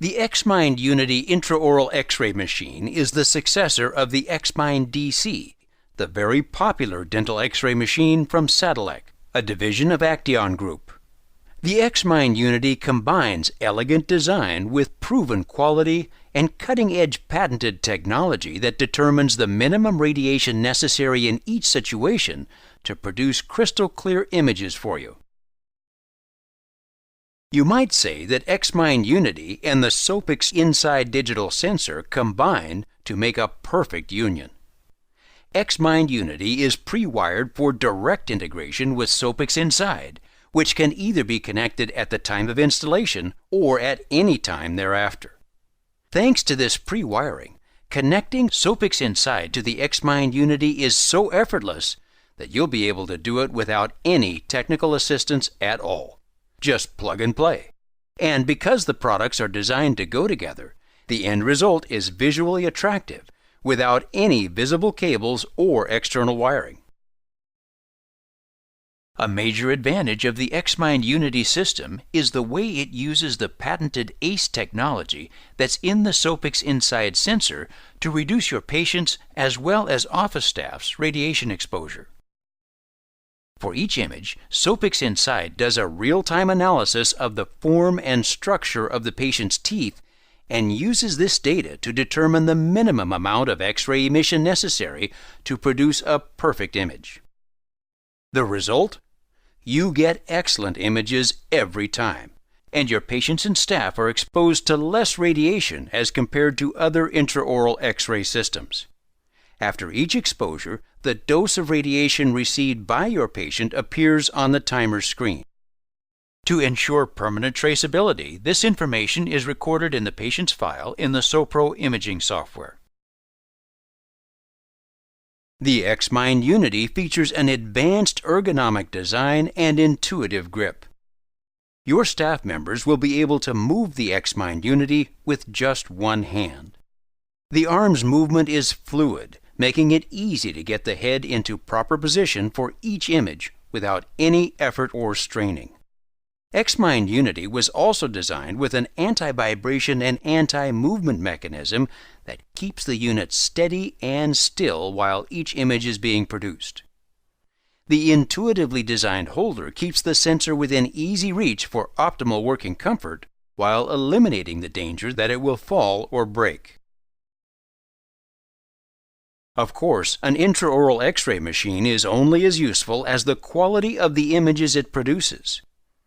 The X-Mind Unity intraoral X-ray machine is the successor of the X-Mind DC, the very popular dental X-ray machine from Sadilek, a division of Acteon Group. The X-Mind Unity combines elegant design with proven quality and cutting-edge patented technology that determines the minimum radiation necessary in each situation to produce crystal-clear images for you. You might say that X-Mind Unity and the Sopix Inside digital sensor combine to make a perfect union. X-Mind Unity is pre-wired for direct integration with Sopix Inside, which can either be connected at the time of installation or at any time thereafter. Thanks to this pre-wiring, connecting Sopix Inside to the X-Mind Unity is so effortless that you'll be able to do it without any technical assistance at all. Just plug and play. And because the products are designed to go together, the end result is visually attractive without any visible cables or external wiring. A major advantage of the X-Mind Unity system is the way it uses the patented ACE technology that's in the Sopix Inside sensor to reduce your patients' as well as office staff's radiation exposure. For each image, Sopix Inside does a real-time analysis of the form and structure of the patient's teeth and uses this data to determine the minimum amount of X-ray emission necessary to produce a perfect image. The result? You get excellent images every time, and your patients and staff are exposed to less radiation as compared to other intraoral X-ray systems. After each exposure, the dose of radiation received by your patient appears on the timer screen. To ensure permanent traceability, this information is recorded in the patient's file in the SoPro imaging software. The X-Mind Unity features an advanced ergonomic design and intuitive grip. Your staff members will be able to move the X-Mind Unity with just one hand. The arm's movement is fluid, making it easy to get the head into proper position for each image without any effort or straining. X-Mind Unity was also designed with an anti-vibration and anti-movement mechanism that keeps the unit steady and still while each image is being produced. The intuitively designed holder keeps the sensor within easy reach for optimal working comfort while eliminating the danger that it will fall or break. Of course, an intraoral X-ray machine is only as useful as the quality of the images it produces.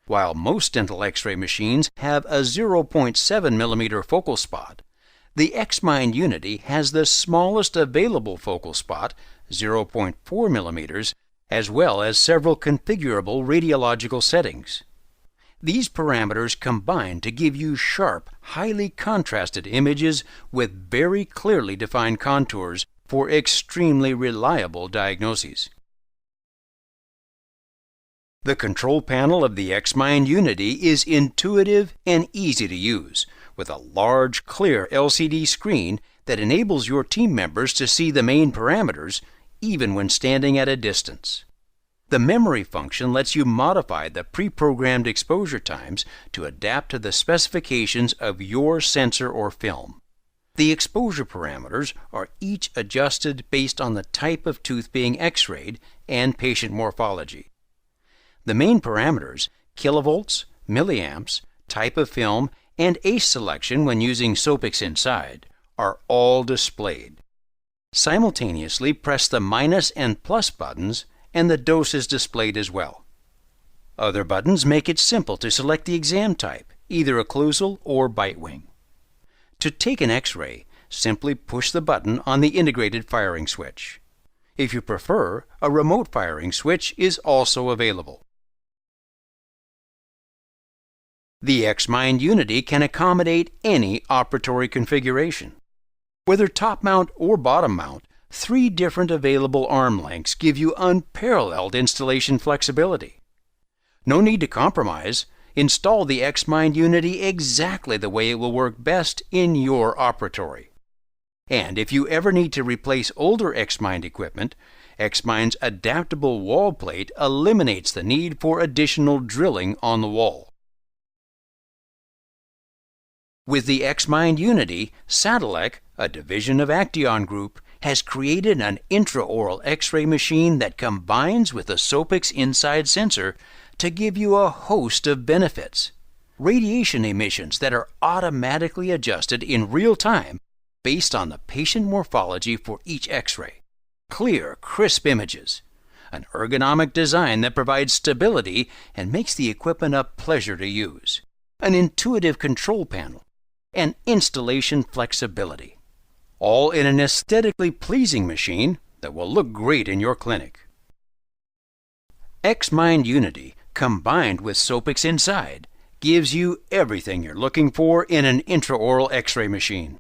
While most dental X-ray machines have a 0.7 mm focal spot, the X-Mind Unity has the smallest available focal spot, 0.4 mm, as well as several configurable radiological settings. These parameters combine to give you sharp, highly contrasted images with very clearly defined contours for extremely reliable diagnoses. The control panel of the X-Mind Unity is intuitive and easy to use, with a large, clear LCD screen that enables your team members to see the main parameters even when standing at a distance. The memory function lets you modify the pre-programmed exposure times to adapt to the specifications of your sensor or film. The exposure parameters are each adjusted based on the type of tooth being X-rayed and patient morphology. The main parameters, kilovolts, milliamps, type of film, and ACE selection when using Sopix Inside, are all displayed. Simultaneously press the minus and plus buttons and the dose is displayed as well. Other buttons make it simple to select the exam type, either occlusal or bite wing. To take an X-ray, simply push the button on the integrated firing switch. If you prefer, a remote firing switch is also available. The X-Mind Unity can accommodate any operatory configuration. Whether top mount or bottom mount, 3 different available arm lengths give you unparalleled installation flexibility. No need to compromise. Install the X-Mind Unity exactly the way it will work best in your operatory. And if you ever need to replace older X-Mind equipment, X-Mind's adaptable wall plate eliminates the need for additional drilling on the wall. With the X-Mind Unity, Sadilek, a division of Acteon Group, has created an intraoral X-ray machine that combines with the Sopix Inside sensor to give you a host of benefits. Radiation emissions that are automatically adjusted in real time based on the patient morphology for each X-ray. Clear, crisp images. An ergonomic design that provides stability and makes the equipment a pleasure to use. An intuitive control panel. And installation flexibility. All in an aesthetically pleasing machine that will look great in your clinic. X-Mind Unity, combined with Sopix Inside, gives you everything you're looking for in an intraoral X-ray machine.